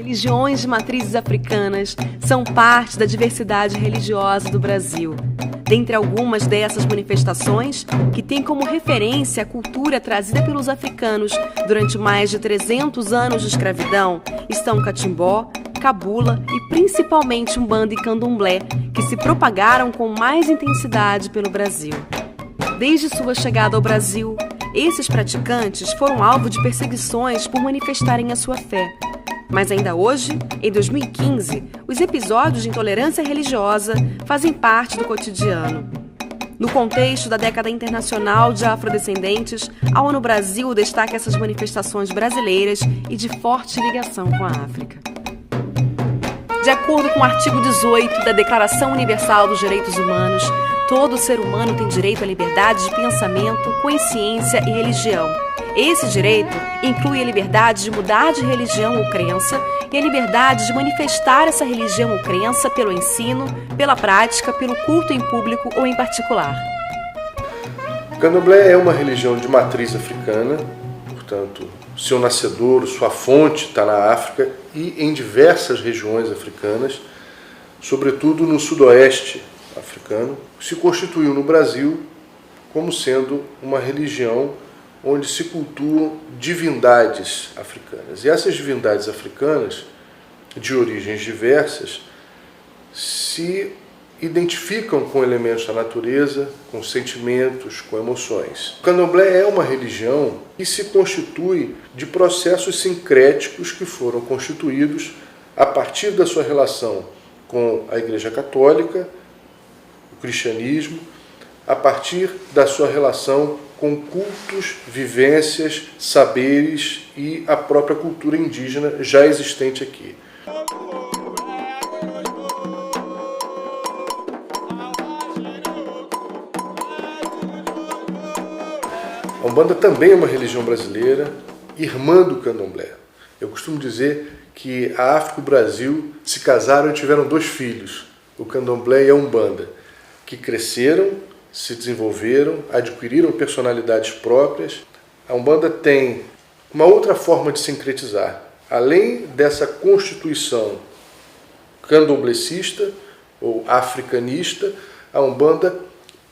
Religiões de matrizes africanas são parte da diversidade religiosa do Brasil. Dentre algumas dessas manifestações, que têm como referência a cultura trazida pelos africanos durante mais de 300 anos de escravidão, estão catimbó, cabula e principalmente umbanda e candomblé, que se propagaram com mais intensidade pelo Brasil. Desde sua chegada ao Brasil, esses praticantes foram alvo de perseguições por manifestarem a sua fé. Mas ainda hoje, em 2015, os episódios de intolerância religiosa fazem parte do cotidiano. No contexto da década internacional de afrodescendentes, a ONU Brasil destaca essas manifestações brasileiras e de forte ligação com a África. De acordo com o artigo 18 da Declaração Universal dos Direitos Humanos, todo ser humano tem direito à liberdade de pensamento, consciência e religião. Esse direito inclui a liberdade de mudar de religião ou crença e a liberdade de manifestar essa religião ou crença pelo ensino, pela prática, pelo culto em público ou em particular. O candomblé é uma religião de matriz africana, portanto, seu nascedouro, sua fonte está na África e em diversas regiões africanas, sobretudo no sudoeste africano, se constituiu no Brasil como sendo uma religião onde se cultuam divindades africanas. E essas divindades africanas, de origens diversas, se identificam com elementos da natureza, com sentimentos, com emoções. O candomblé é uma religião que se constitui de processos sincréticos que foram constituídos a partir da sua relação com a Igreja Católica, o cristianismo, a partir da sua relação com cultos, vivências, saberes e a própria cultura indígena já existente aqui. A Umbanda também é uma religião brasileira, irmã do candomblé. Eu costumo dizer que a África e o Brasil se casaram e tiveram 2 filhos, o candomblé e a Umbanda, que cresceram, se desenvolveram, adquiriram personalidades próprias. A Umbanda tem uma outra forma de sincretizar. Além dessa constituição candomblecista ou africanista, a Umbanda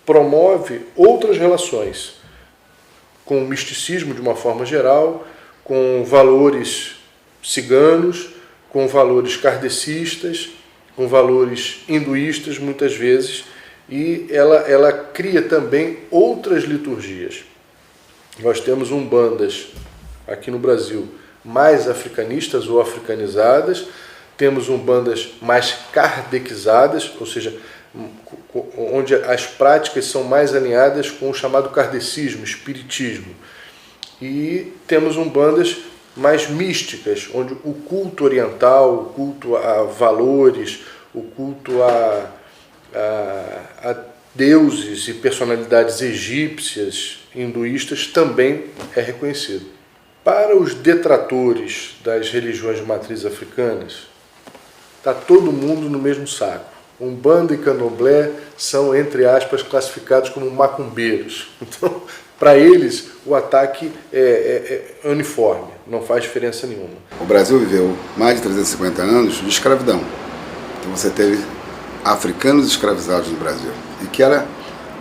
promove outras relações com o misticismo de uma forma geral, com valores ciganos, com valores kardecistas, com valores hinduístas muitas vezes, e ela cria também outras liturgias. Nós temos umbandas aqui no Brasil mais africanistas ou africanizadas, temos umbandas mais kardecizadas, ou seja, onde as práticas são mais alinhadas com o chamado kardecismo, espiritismo. E temos umbandas mais místicas, onde o culto oriental, o culto a valores, o culto a deuses e personalidades egípcias, hinduístas, também é reconhecido. Para os detratores das religiões de matriz africanas, está todo mundo no mesmo saco. Umbanda e candomblé são, entre aspas, classificados como macumbeiros. Então, para eles, o ataque é uniforme, não faz diferença nenhuma. O Brasil viveu mais de 350 anos de escravidão. Então você teve africanos escravizados no Brasil, e que era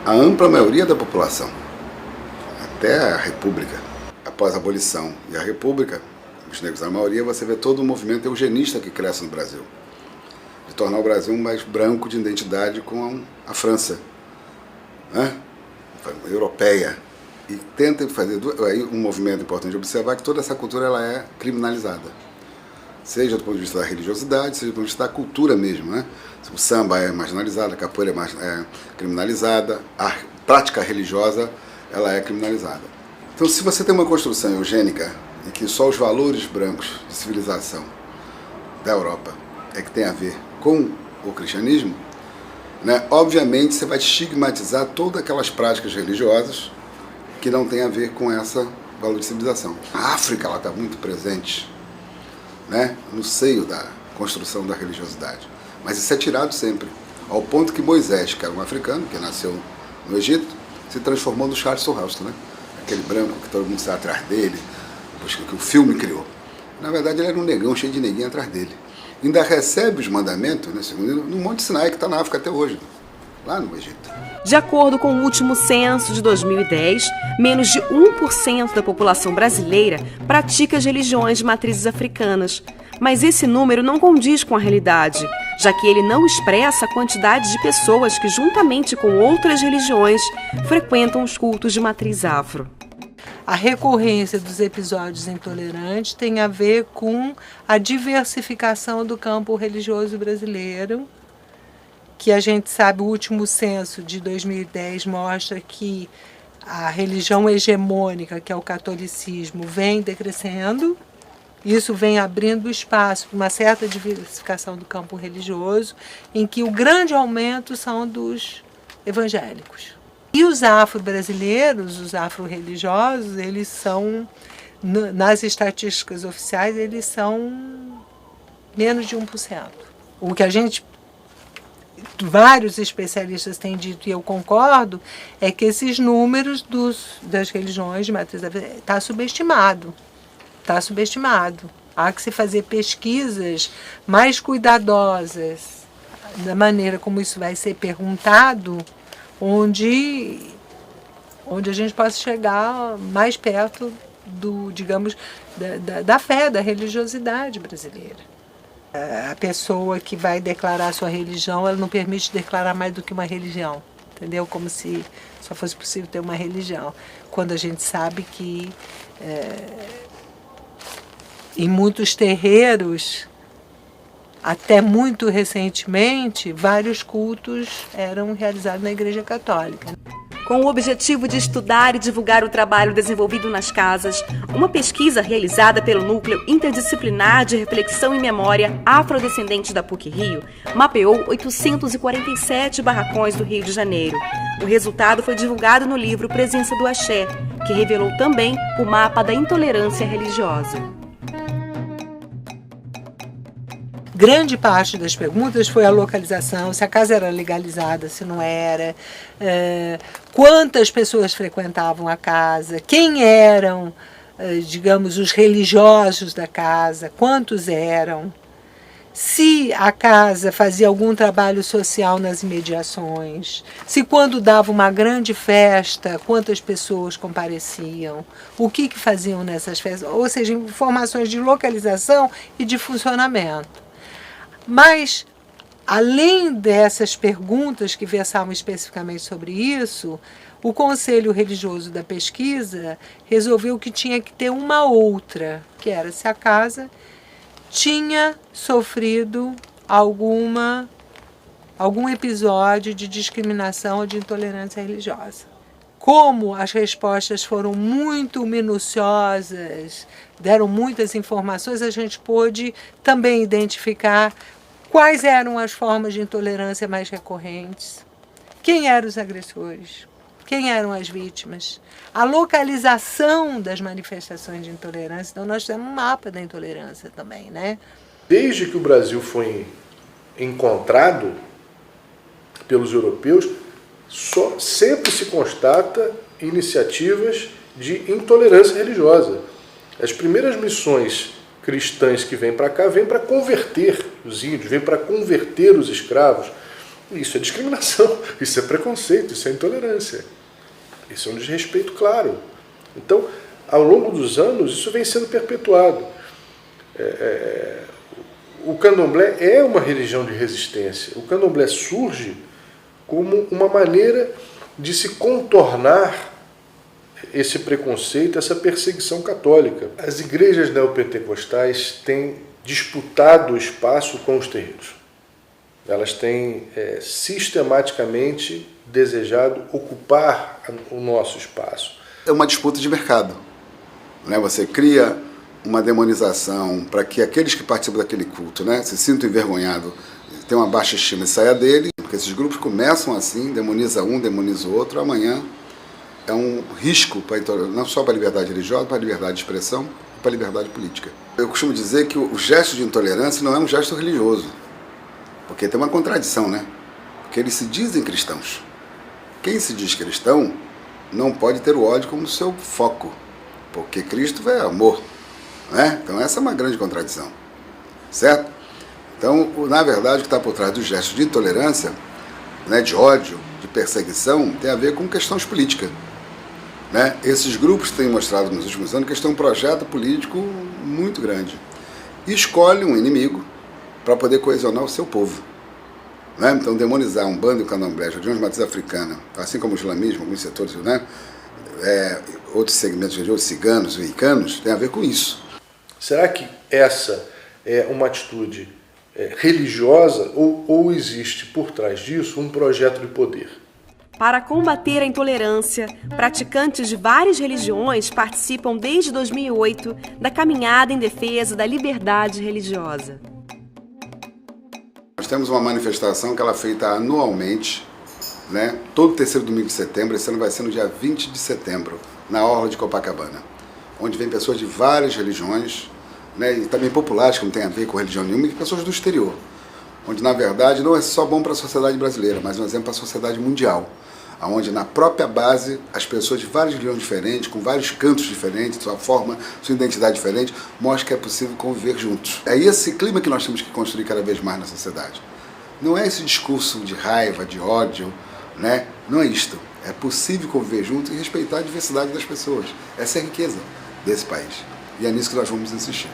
a ampla maioria da população, até a República. Após a abolição e a República, os negros a maioria, você vê todo o movimento eugenista que cresce no Brasil, de tornar o Brasil mais branco de identidade com a França, né? Europeia, e tenta fazer aí um movimento importante de observar que toda essa cultura ela é criminalizada, seja do ponto de vista da religiosidade, seja do ponto de vista da cultura mesmo, né? O samba é marginalizado, a capoeira é criminalizada, a prática religiosa ela é criminalizada. Então, se você tem uma construção eugênica em que só os valores brancos de civilização da Europa é que tem a ver com o cristianismo, né, obviamente você vai estigmatizar todas aquelas práticas religiosas que não tem a ver com essa valor de civilização. A África está muito presente, né, no seio da construção da religiosidade. Mas isso é tirado sempre, ao ponto que Moisés, que era um africano, que nasceu no Egito, se transformou no Charleston Heston, né? Aquele branco que todo mundo está atrás dele, que o filme criou. Na Na verdade, ele era um negão cheio de neguinho atrás dele. Ainda recebe os mandamentos, né, segundo ele, no Monte Sinai, que está na África até hoje, lá no Egito. De acordo com o último censo de 2010, menos de 1% da população brasileira pratica as religiões de matrizes africanas. Mas esse número não condiz com a realidade, já que ele não expressa a quantidade de pessoas que, juntamente com outras religiões, frequentam os cultos de matriz afro. A recorrência dos episódios intolerantes tem a ver com a diversificação do campo religioso brasileiro, que a gente sabe, o último censo de 2010 mostra que a religião hegemônica, que é o catolicismo, vem decrescendo. Isso vem abrindo espaço para uma certa diversificação do campo religioso, em que o grande aumento são dos evangélicos. E os afro-brasileiros, os afro-religiosos, eles são, nas estatísticas oficiais, eles são menos de 1%. O que vários especialistas têm dito, e eu concordo, é que esses números das religiões de matriz está subestimado. Está subestimado. Há que se fazer pesquisas mais cuidadosas da maneira como isso vai ser perguntado, onde a gente possa chegar mais perto da fé, da religiosidade brasileira. A pessoa que vai declarar sua religião, ela não permite declarar mais do que uma religião, entendeu? Como se só fosse possível ter uma religião, quando a gente sabe que em muitos terreiros, até muito recentemente, vários cultos eram realizados na Igreja Católica. Com o objetivo de estudar e divulgar o trabalho desenvolvido nas casas, uma pesquisa realizada pelo Núcleo Interdisciplinar de Reflexão e Memória Afrodescendente da PUC-Rio mapeou 847 barracões do Rio de Janeiro. O resultado foi divulgado no livro Presença do Axé, que revelou também o mapa da intolerância religiosa. Grande parte das perguntas foi a localização, se a casa era legalizada, se não era, quantas pessoas frequentavam a casa, quem eram, digamos, os religiosos da casa, quantos eram, se a casa fazia algum trabalho social nas imediações, se quando dava uma grande festa, quantas pessoas compareciam, o que faziam nessas festas, ou seja, informações de localização e de funcionamento. Mas, além dessas perguntas que versavam especificamente sobre isso, o Conselho Religioso da Pesquisa resolveu que tinha que ter uma outra, que era se a casa tinha sofrido algum episódio de discriminação ou de intolerância religiosa. Como as respostas foram muito minuciosas, deram muitas informações, a gente pôde também identificar quais eram as formas de intolerância mais recorrentes, quem eram os agressores, quem eram as vítimas, a localização das manifestações de intolerância. Então nós temos um mapa da intolerância também, né? Desde que o Brasil foi encontrado pelos europeus, sempre se constata iniciativas de intolerância religiosa. As primeiras missões cristãs que vêm para cá vêm para converter os índios, vêm para converter os escravos. Isso é discriminação, isso é preconceito, isso é intolerância. Isso é um desrespeito claro. Então, ao longo dos anos, isso vem sendo perpetuado. O candomblé é uma religião de resistência. O candomblé surge como uma maneira de se contornar esse preconceito, essa perseguição católica. As igrejas neopentecostais têm disputado o espaço com os terreiros. Elas têm sistematicamente desejado ocupar o nosso espaço. É uma disputa de mercado, né? Você cria uma demonização para que aqueles que participam daquele culto, né, se sintam envergonhados, tenham uma baixa estima e saia dele, porque esses grupos começam assim, demoniza um, demoniza o outro, amanhã é um risco não só para a liberdade religiosa, para a liberdade de expressão e para a liberdade política. Eu costumo dizer que o gesto de intolerância não é um gesto religioso, porque tem uma contradição, né? Porque eles se dizem cristãos. Quem se diz cristão não pode ter o ódio como seu foco, porque Cristo é amor. né? Então essa é uma grande contradição, certo? Então, na verdade, o que está por trás dos gestos de intolerância, né, de ódio, de perseguição, tem a ver com questões políticas. Né? Esses grupos têm mostrado nos últimos anos que eles têm um projeto político muito grande. E escolhem um inimigo para poder coesionar o seu povo. Né? Então, demonizar um bando de candomblé, de uma matriz africana, assim como o islamismo, alguns setores, né? Outros segmentos religiosos, ciganos, americanos, tem a ver com isso. Será que essa é uma atitude religiosa ou existe por trás disso um projeto de poder? Para combater a intolerância, praticantes de várias religiões participam desde 2008 da caminhada em defesa da liberdade religiosa. Nós temos uma manifestação que ela é feita anualmente, né? Todo terceiro domingo de setembro. Esse ano vai ser no dia 20 de setembro, na Orla de Copacabana, onde vem pessoas de várias religiões, né, e também populares, que não tem a ver com religião nenhuma, e pessoas do exterior, onde na verdade não é só bom para a sociedade brasileira, mas um exemplo para a sociedade mundial, onde na própria base as pessoas de várias religiões diferentes, com vários cantos diferentes, sua forma, sua identidade diferente, mostram que é possível conviver juntos. É esse clima que nós temos que construir cada vez mais na sociedade. Não é esse discurso de raiva, de ódio, né? Não é isto. É possível conviver juntos e respeitar a diversidade das pessoas. Essa é a riqueza desse país. E é nisso que nós vamos insistir.